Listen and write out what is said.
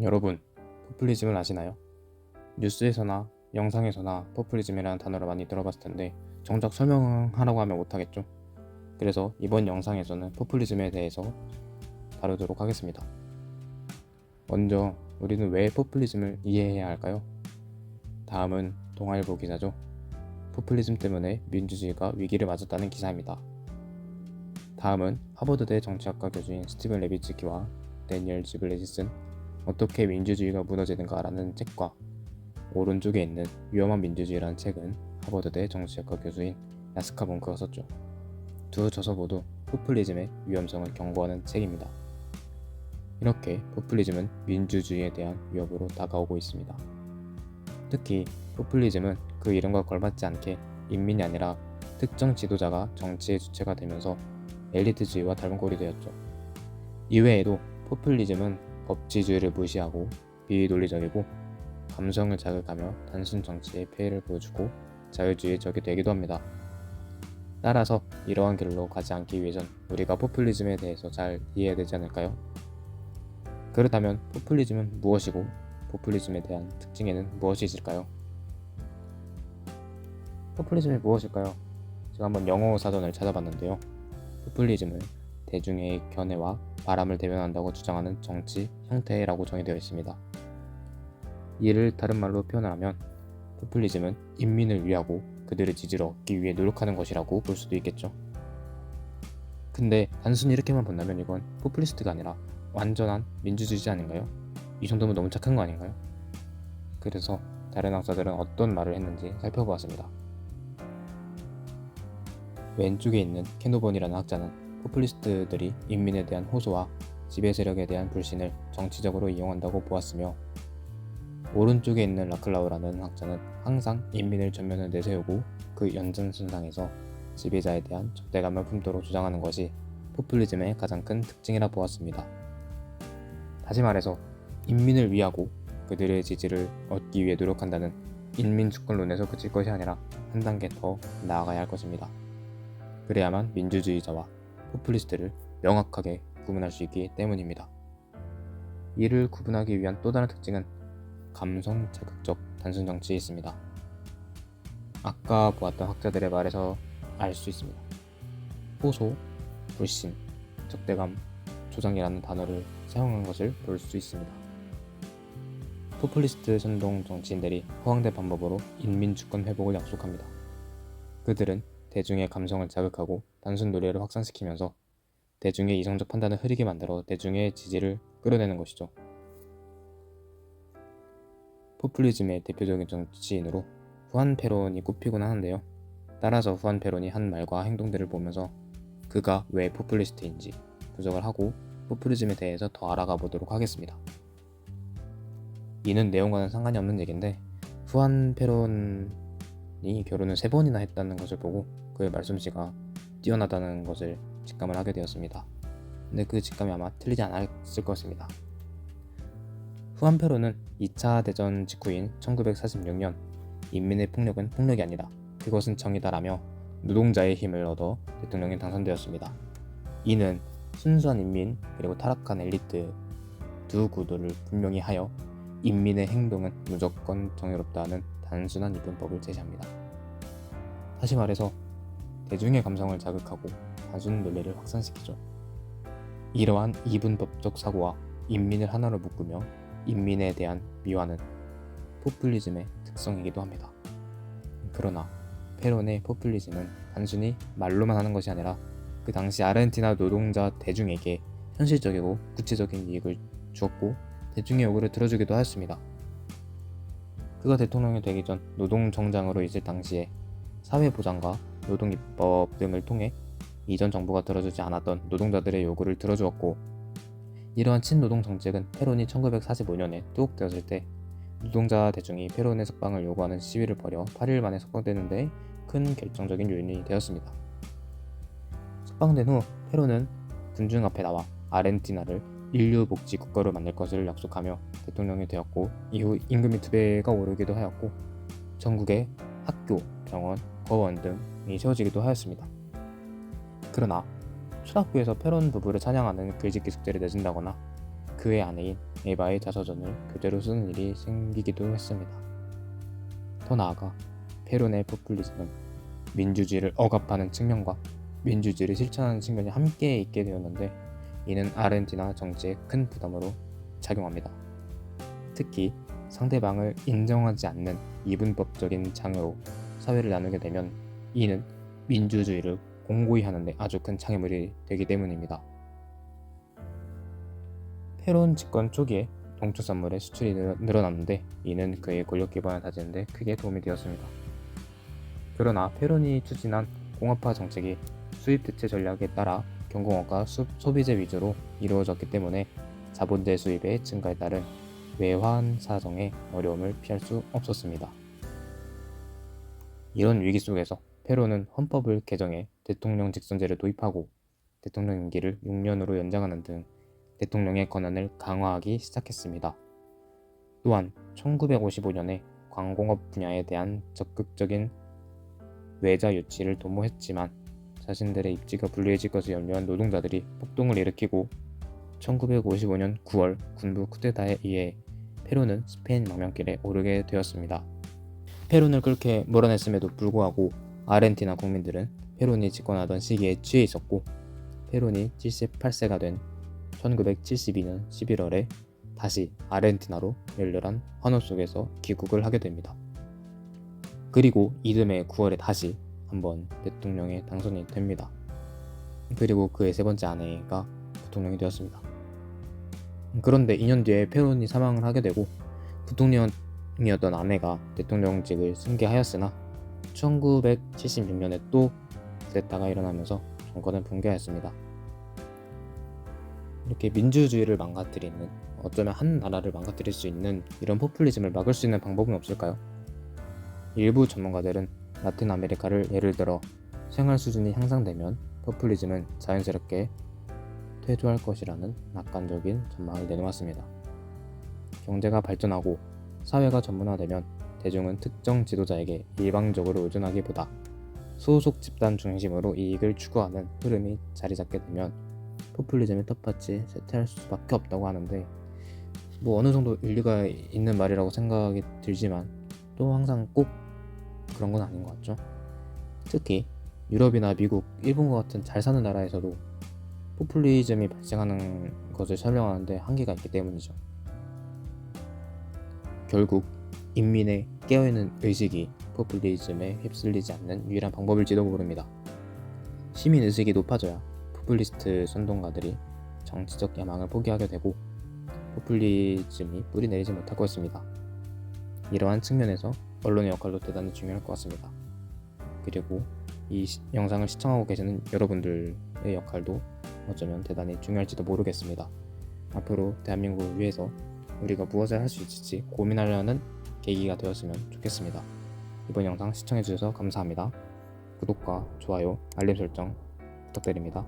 여러분, 포퓰리즘을 아시나요? 뉴스에서나 영상에서나 포퓰리즘이라는 단어를 많이 들어봤을 텐데 정작 설명하라고 하면 못하겠죠? 그래서 이번 영상에서는 포퓰리즘에 대해서 다루도록 하겠습니다. 먼저 우리는 왜 포퓰리즘을 이해해야 할까요? 다음은 동아일보 기사죠. 포퓰리즘 때문에 민주주의가 위기를 맞았다는 기사입니다. 다음은 하버드대 정치학과 교수인 스티븐 레비츠키와 데니얼 지블렛이 쓴 어떻게 민주주의가 무너지는가라는 책과 오른쪽에 있는 위험한 민주주의라는 책은 하버드대 정치학과 교수인 야스카 몽크가 썼죠. 두 저서 모두 포퓰리즘의 위험성을 경고하는 책입니다. 이렇게 포퓰리즘은 민주주의에 대한 위협으로 다가오고 있습니다. 특히 포퓰리즘은 그 이름과 걸맞지 않게 인민이 아니라 특정 지도자가 정치의 주체가 되면서 엘리트주의와 닮은 꼴이 되었죠. 이외에도 포퓰리즘은 법치주의를 무시하고 비논리적이고 감성을 자극하며 단순 정치의 폐해를 보여주고 자유주의의 적이 되기도 합니다. 따라서 이러한 길로 가지 않기 위해선 우리가 포퓰리즘에 대해서 잘 이해해야 되지 않을까요? 그렇다면 포퓰리즘은 무엇이고 포퓰리즘에 대한 특징에는 무엇이 있을까요? 포퓰리즘이 무엇일까요? 제가 한번 영어 사전을 찾아봤는데요. 포퓰리즘은 대중의 견해와 바람을 대변한다고 주장하는 정치 형태라고 정의되어 있습니다. 이를 다른 말로 표현하면 포퓰리즘은 인민을 위하고 그들의 지지를 얻기 위해 노력하는 것이라고 볼 수도 있겠죠. 근데 단순히 이렇게만 본다면 이건 포퓰리스트가 아니라 완전한 민주주의자 아닌가요? 이 정도면 너무 착한 거 아닌가요? 그래서 다른 학자들은 어떤 말을 했는지 살펴보았습니다. 왼쪽에 있는 켄노번이라는 학자는 포퓰리스트들이 인민에 대한 호소와 지배 세력에 대한 불신을 정치적으로 이용한다고 보았으며, 오른쪽에 있는 라클라우라는 학자는 항상 인민을 전면에 내세우고 그 연장선상에서 지배자에 대한 적대감을 품도록 주장하는 것이 포퓰리즘의 가장 큰 특징이라 보았습니다. 다시 말해서 인민을 위하고 그들의 지지를 얻기 위해 노력한다는 인민주권론에서 그칠 것이 아니라 한 단계 더 나아가야 할 것입니다. 그래야만 민주주의자와 포퓰리스트를 명확하게 구분할 수 있기 때문입니다. 이를 구분하기 위한 또 다른 특징은 감성 자극적 단순 정치에 있습니다. 아까 보았던 학자들의 말에서 알 수 있습니다. 호소, 불신, 적대감, 조장이라는 단어를 사용한 것을 볼 수 있습니다. 포퓰리스트 선동 정치인들이 허황된 방법으로 인민주권 회복을 약속합니다. 그들은 대중의 감성을 자극하고 단순 논리를 확산시키면서 대중의 이성적 판단을 흐리게 만들어 대중의 지지를 끌어내는 것이죠. 포퓰리즘의 대표적인 정치인으로 후안 페론이 꼽히곤 하는데요. 따라서 후안 페론이 한 말과 행동들을 보면서 그가 왜 포퓰리스트인지 분석을 하고 포퓰리즘에 대해서 더 알아가 보도록 하겠습니다. 이는 내용과는 상관이 없는 얘기인데, 후안 페론이 결혼을 3번이나 했다는 것을 보고 그의 말솜씨가 뛰어나다는 것을 직감을 하게 되었습니다. 근데 그 직감이 아마 틀리지 않았을 것입니다. 후안 페론은 2차 대전 직후인 1946년 인민의 폭력은 폭력이 아니다, 그것은 정의다라며 노동자의 힘을 얻어 대통령에 당선되었습니다. 이는 순수한 인민 그리고 타락한 엘리트 두 구도를 분명히 하여 인민의 행동은 무조건 정의롭다는 단순한 이분법을 제시합니다. 다시 말해서 대중의 감성을 자극하고 단순 논리를 확산시키죠. 이러한 이분법적 사고와 인민을 하나로 묶으며 인민에 대한 미화는 포퓰리즘의 특성이기도 합니다. 그러나 페론의 포퓰리즘은 단순히 말로만 하는 것이 아니라 그 당시 아르헨티나 노동자 대중에게 현실적이고 구체적인 이익을 주었고 대중의 요구를 들어주기도 하였습니다. 그가 대통령이 되기 전 노동정장으로 있을 당시에 사회보장과 노동입법 등을 통해 이전 정부가 들어주지 않았던 노동자들의 요구를 들어주었고, 이러한 친노동 정책은 페론이 1945년에 투옥되었을 때 노동자 대중이 페론의 석방을 요구하는 시위를 벌여 8일 만에 석방되는 데 큰 결정적인 요인이 되었습니다. 석방된 후 페론은 군중 앞에 나와 아르헨티나를 인류복지 국가로 만들 것을 약속하며 대통령이 되었고, 이후 임금이 2배가 오르기도 하였고 전국에 학교, 병원, 거원 등이 세워지기도 하였습니다. 그러나 초등학교에서 페론 부부를 찬양하는 글짓기 숙제를 내준다거나 그의 아내인 에바의 자서전을 교재로 쓰는 일이 생기기도 했습니다. 더 나아가 페론의 포퓰리즘은 민주주의를 억압하는 측면과 민주주의를 실천하는 측면이 함께 있게 되었는데, 이는 아르헨티나 정치에 큰 부담으로 작용합니다. 특히 상대방을 인정하지 않는 이분법적인 장으로 사회를 나누게 되면 이는 민주주의를 공고히 하는데 아주 큰 장애물이 되기 때문입니다. 페론 집권 초기에 동초산물의 수출이 늘어났는데 이는 그의 권력 기반을 다지는 데 크게 도움이 되었습니다. 그러나 페론이 추진한 공업화 정책이 수입 대체 전략에 따라 경공업과 소비재 위주로 이루어졌기 때문에 자본재 수입의 증가에 따른 외환 사정의 어려움을 피할 수 없었습니다. 이런 위기 속에서 페론은 헌법을 개정해 대통령 직선제를 도입하고 대통령 임기를 6년으로 연장하는 등 대통령의 권한을 강화하기 시작했습니다. 또한 1955년에 광공업 분야에 대한 적극적인 외자 유치를 도모했지만 자신들의 입지가 불리해질 것을 염려한 노동자들이 폭동을 일으키고 1955년 9월 군부 쿠데타에 의해 페론은 스페인 망명길에 오르게 되었습니다. 페론을 그렇게 몰아냈음에도 불구하고 아르헨티나 국민들은 페론이 집권하던 시기에 취해 있었고, 페론이 78세가 된 1972년 11월에 다시 아르헨티나로 열렬한 환호 속에서 귀국을 하게 됩니다. 그리고 이듬해 9월에 다시 한번 대통령에 당선이 됩니다. 그리고 그의 세 번째 아내가 부통령이 되었습니다. 그런데 2년 뒤에 페론이 사망을 하게 되고 부통령이었던 아내가 대통령직을 승계하였으나 1976년에 또 쿠데타가 일어나면서 정권은 붕괴하였습니다. 이렇게 민주주의를 망가뜨리는, 어쩌면 한 나라를 망가뜨릴 수 있는 이런 포퓰리즘을 막을 수 있는 방법은 없을까요? 일부 전문가들은 라틴 아메리카를 예를 들어 생활 수준이 향상되면 포퓰리즘은 자연스럽게 퇴조할 것이라는 낙관적인 전망을 내놓았습니다. 경제가 발전하고 사회가 전문화되면 대중은 특정 지도자에게 일방적으로 의존하기보다 소속 집단 중심으로 이익을 추구하는 흐름이 자리 잡게 되면 포퓰리즘의 텃밭이 쇠퇴할 수밖에 없다고 하는데, 어느 정도 일리가 있는 말이라고 생각이 들지만 또 항상 꼭 그런 건 아닌 것 같죠. 특히 유럽이나 미국, 일본과 같은 잘 사는 나라에서도 포퓰리즘이 발생하는 것을 설명하는데 한계가 있기 때문이죠. 결국 인민의 깨어있는 의식이 포퓰리즘에 휩쓸리지 않는 유일한 방법일지도 모릅니다. 시민의식이 높아져야 포퓰리스트 선동가들이 정치적 야망을 포기하게 되고 포퓰리즘이 뿌리 내리지 못할 것입니다. 이러한 측면에서 언론의 역할도 대단히 중요할 것 같습니다. 그리고 이 영상을 시청하고 계시는 여러분들의 역할도 어쩌면 대단히 중요할지도 모르겠습니다. 앞으로 대한민국을 위해서 우리가 무엇을 할 수 있을지 고민하려는 계기가 되었으면 좋겠습니다. 이번 영상 시청해주셔서 감사합니다. 구독과 좋아요, 알림 설정 부탁드립니다.